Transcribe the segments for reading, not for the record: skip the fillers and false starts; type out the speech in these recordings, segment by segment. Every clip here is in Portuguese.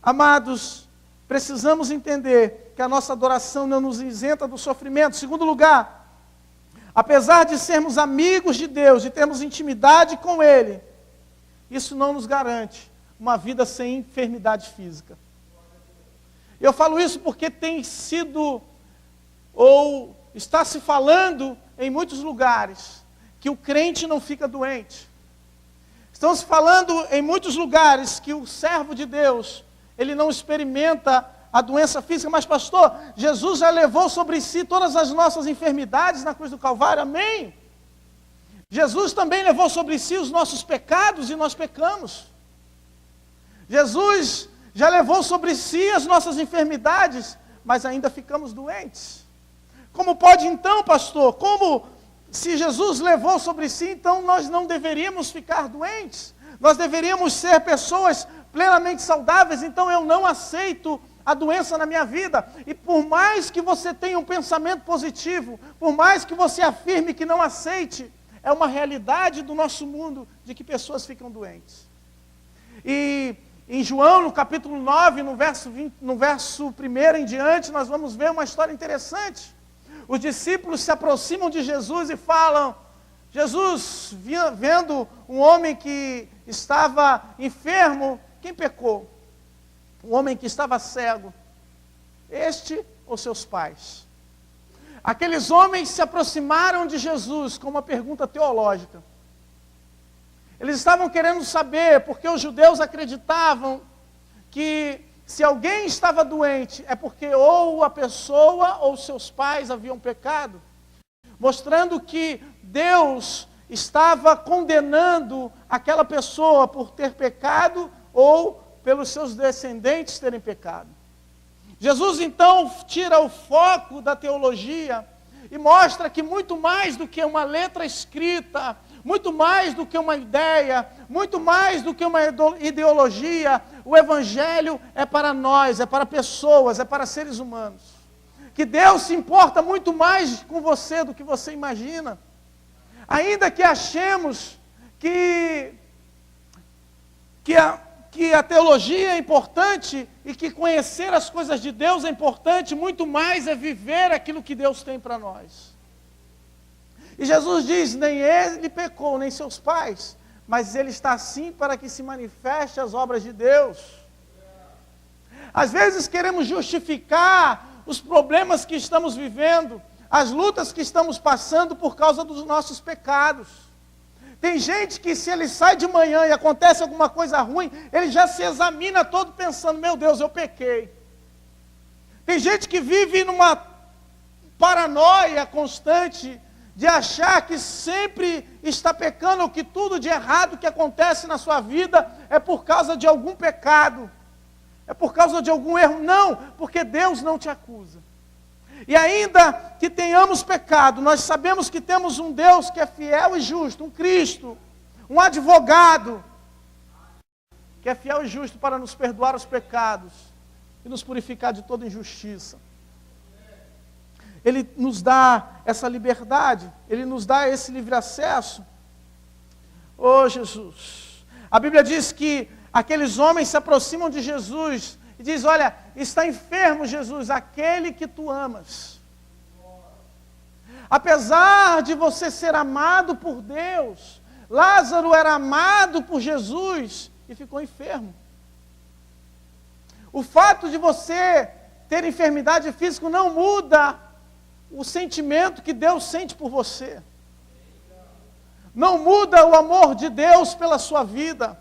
Amados, precisamos entender que a nossa adoração não nos isenta do sofrimento. Segundo lugar, apesar de sermos amigos de Deus, de termos intimidade com Ele, isso não nos garante uma vida sem enfermidade física. Eu falo isso porque tem sido, ou está se falando em muitos lugares, que o crente não fica doente. Estão se falando em muitos lugares que o servo de Deus, ele não experimenta a doença física. Mas pastor, Jesus já levou sobre si todas as nossas enfermidades na cruz do Calvário, amém? Jesus também levou sobre si os nossos pecados e nós pecamos. Jesus já levou sobre si as nossas enfermidades, mas ainda ficamos doentes. Como pode então, pastor? Como, se Jesus levou sobre si, então nós não deveríamos ficar doentes? Nós deveríamos ser pessoas plenamente saudáveis. Então eu não aceito a doença na minha vida. E por mais que você tenha um pensamento positivo, por mais que você afirme que não aceite, é uma realidade do nosso mundo de que pessoas ficam doentes. E em João, no capítulo 9, no verso 1 em diante, nós vamos ver uma história interessante. Os discípulos se aproximam de Jesus e falam: Jesus, vendo um homem que estava enfermo, quem pecou? Um homem que estava cego, este ou seus pais? Aqueles homens se aproximaram de Jesus com uma pergunta teológica. Eles estavam querendo saber, porque os judeus acreditavam que se alguém estava doente, é porque ou a pessoa ou seus pais haviam pecado, mostrando que Deus estava condenando aquela pessoa por ter pecado ou pelos seus descendentes terem pecado. Jesus então tira o foco da teologia e mostra que muito mais do que uma letra escrita, muito mais do que uma ideia, muito mais do que uma ideologia, o Evangelho é para nós, é para pessoas, é para seres humanos. Que Deus se importa muito mais com você do que você imagina. Ainda que achemos que a teologia é importante e que conhecer as coisas de Deus é importante, muito mais é viver aquilo que Deus tem para nós. E Jesus diz: nem ele pecou, nem seus pais, mas ele está assim para que se manifeste as obras de Deus. Às vezes queremos justificar os problemas que estamos vivendo, as lutas que estamos passando por causa dos nossos pecados. Tem gente que, se ele sai de manhã e acontece alguma coisa ruim, ele já se examina todo pensando: meu Deus, eu pequei. Tem gente que vive numa paranoia constante de achar que sempre está pecando, ou que tudo de errado que acontece na sua vida é por causa de algum pecado, é por causa de algum erro. Não, porque Deus não te acusa. E ainda que tenhamos pecado, nós sabemos que temos um Deus que é fiel e justo, um Cristo, um advogado, que é fiel e justo para nos perdoar os pecados e nos purificar de toda injustiça. Ele nos dá essa liberdade, Ele nos dá esse livre acesso. Oh Jesus! A Bíblia diz que aqueles homens se aproximam de Jesus e diz: olha, está enfermo Jesus, aquele que tu amas. Apesar de você ser amado por Deus, Lázaro era amado por Jesus e ficou enfermo. O fato de você ter enfermidade física não muda o sentimento que Deus sente por você. Não muda o amor de Deus pela sua vida.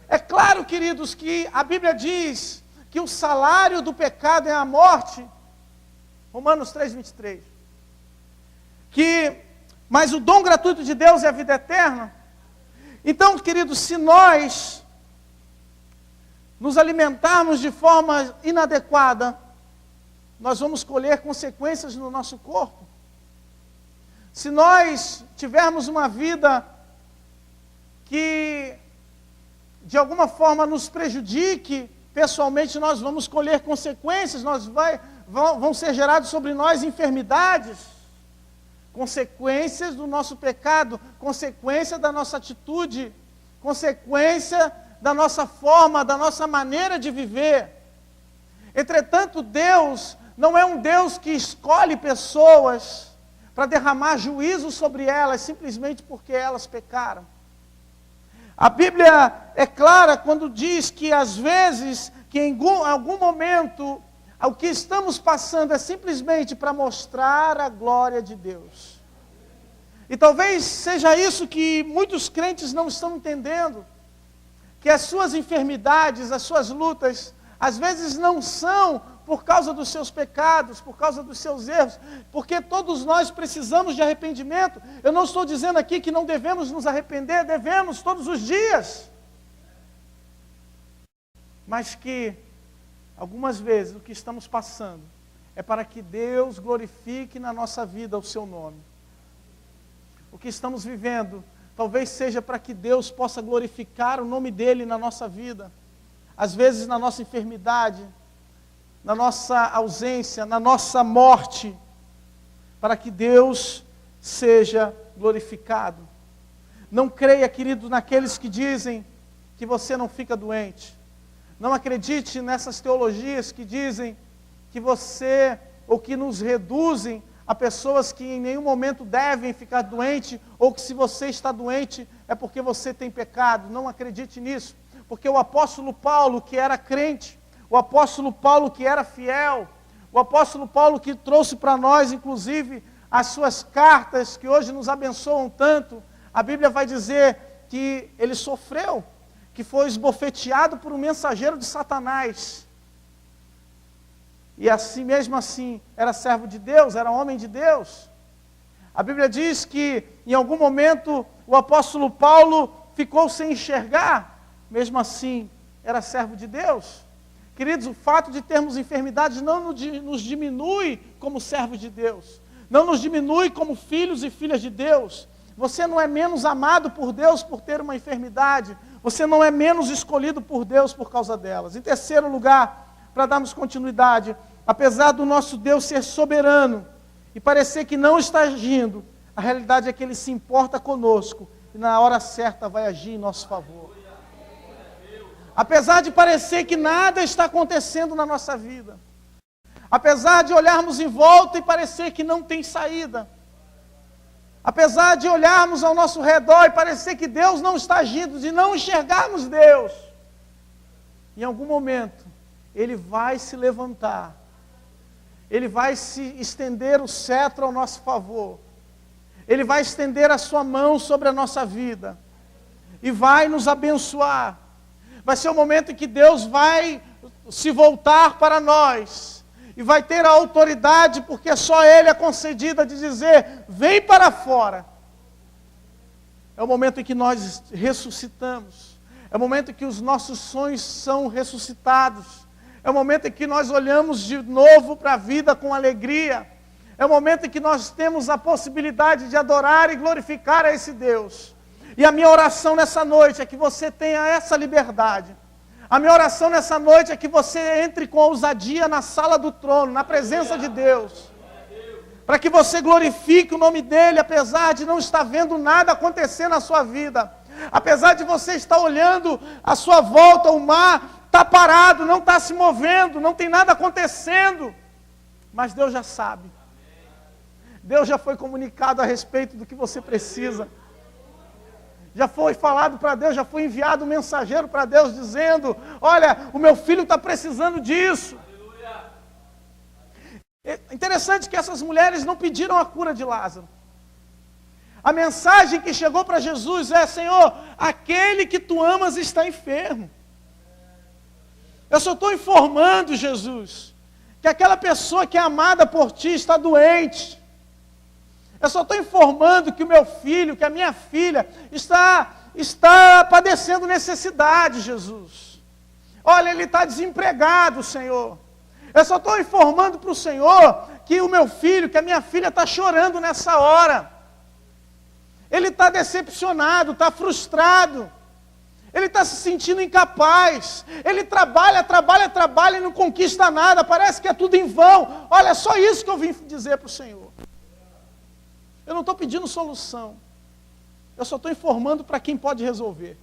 É claro, queridos, que a Bíblia diz que o salário do pecado é a morte. Romanos 3:23. Mas o dom gratuito de Deus é a vida eterna. Então, queridos, se nós nos alimentarmos de forma inadequada, nós vamos colher consequências no nosso corpo. Se nós tivermos uma vida que de alguma forma nos prejudique pessoalmente, nós vamos colher consequências, vão ser geradas sobre nós enfermidades, consequências do nosso pecado, consequência da nossa atitude, consequência da nossa forma, da nossa maneira de viver. Entretanto, Deus não é um Deus que escolhe pessoas para derramar juízo sobre elas, simplesmente porque elas pecaram. A Bíblia é clara quando diz que às vezes, que em algum momento, o que estamos passando é simplesmente para mostrar a glória de Deus. E talvez seja isso que muitos crentes não estão entendendo, que as suas enfermidades, as suas lutas, às vezes não são por causa dos seus pecados, por causa dos seus erros, porque todos nós precisamos de arrependimento. Eu não estou dizendo aqui que não devemos nos arrepender, devemos todos os dias. Mas que, algumas vezes, o que estamos passando é para que Deus glorifique na nossa vida o seu nome. O que estamos vivendo, talvez seja para que Deus possa glorificar o nome dEle na nossa vida. Às vezes na nossa enfermidade, na nossa ausência, na nossa morte, para que Deus seja glorificado. Não creia, querido, naqueles que dizem que você não fica doente. Não acredite nessas teologias que dizem que você, ou que nos reduzem a pessoas que em nenhum momento devem ficar doentes, ou que se você está doente é porque você tem pecado. Não acredite nisso, porque o apóstolo Paulo, que era crente, o apóstolo Paulo que era fiel, o apóstolo Paulo que trouxe para nós, inclusive, as suas cartas, que hoje nos abençoam tanto, a Bíblia vai dizer que ele sofreu, que foi esbofeteado por um mensageiro de Satanás. E assim, mesmo assim, era servo de Deus, era homem de Deus. A Bíblia diz que, em algum momento, o apóstolo Paulo ficou sem enxergar, mesmo assim, era servo de Deus. Queridos, o fato de termos enfermidades não nos diminui como servos de Deus, não nos diminui como filhos e filhas de Deus. Você não é menos amado por Deus por ter uma enfermidade, você não é menos escolhido por Deus por causa delas. Em terceiro lugar, para darmos continuidade, apesar do nosso Deus ser soberano e parecer que não está agindo, a realidade é que Ele se importa conosco e na hora certa vai agir em nosso favor. Apesar de parecer que nada está acontecendo na nossa vida, apesar de olharmos em volta e parecer que não tem saída, apesar de olharmos ao nosso redor e parecer que Deus não está agindo, de não enxergarmos Deus, em algum momento, Ele vai se levantar, Ele vai se estender o cetro ao nosso favor, Ele vai estender a sua mão sobre a nossa vida, e vai nos abençoar. Vai ser o momento em que Deus vai se voltar para nós, e vai ter a autoridade, porque só Ele é concedida, de dizer, vem para fora. É o momento em que nós ressuscitamos, é o momento em que os nossos sonhos são ressuscitados, é o momento em que nós olhamos de novo para a vida com alegria, é o momento em que nós temos a possibilidade de adorar e glorificar a esse Deus. E a minha oração nessa noite é que você tenha essa liberdade. A minha oração nessa noite é que você entre com ousadia na sala do trono, na presença de Deus. Para que você glorifique o nome dEle, apesar de não estar vendo nada acontecer na sua vida. Apesar de você estar olhando à sua volta, o mar está parado, não está se movendo, não tem nada acontecendo. Mas Deus já sabe. Deus já foi comunicado a respeito do que você precisa. Já foi falado para Deus, já foi enviado um mensageiro para Deus dizendo, olha, o meu filho está precisando disso. É interessante que essas mulheres não pediram a cura de Lázaro. A mensagem que chegou para Jesus é, Senhor, aquele que tu amas está enfermo. Eu só estou informando, Jesus, que aquela pessoa que é amada por ti está doente. Eu só estou informando que o meu filho, que a minha filha, está padecendo necessidade, Jesus. Olha, ele está desempregado, Senhor. Eu só estou informando para o Senhor que o meu filho, que a minha filha está chorando nessa hora. Ele está decepcionado, está frustrado. Ele está se sentindo incapaz. Ele trabalha e não conquista nada. Parece que é tudo em vão. Olha, é só isso que eu vim dizer para o Senhor. Eu não estou pedindo solução. Eu só estou informando para quem pode resolver.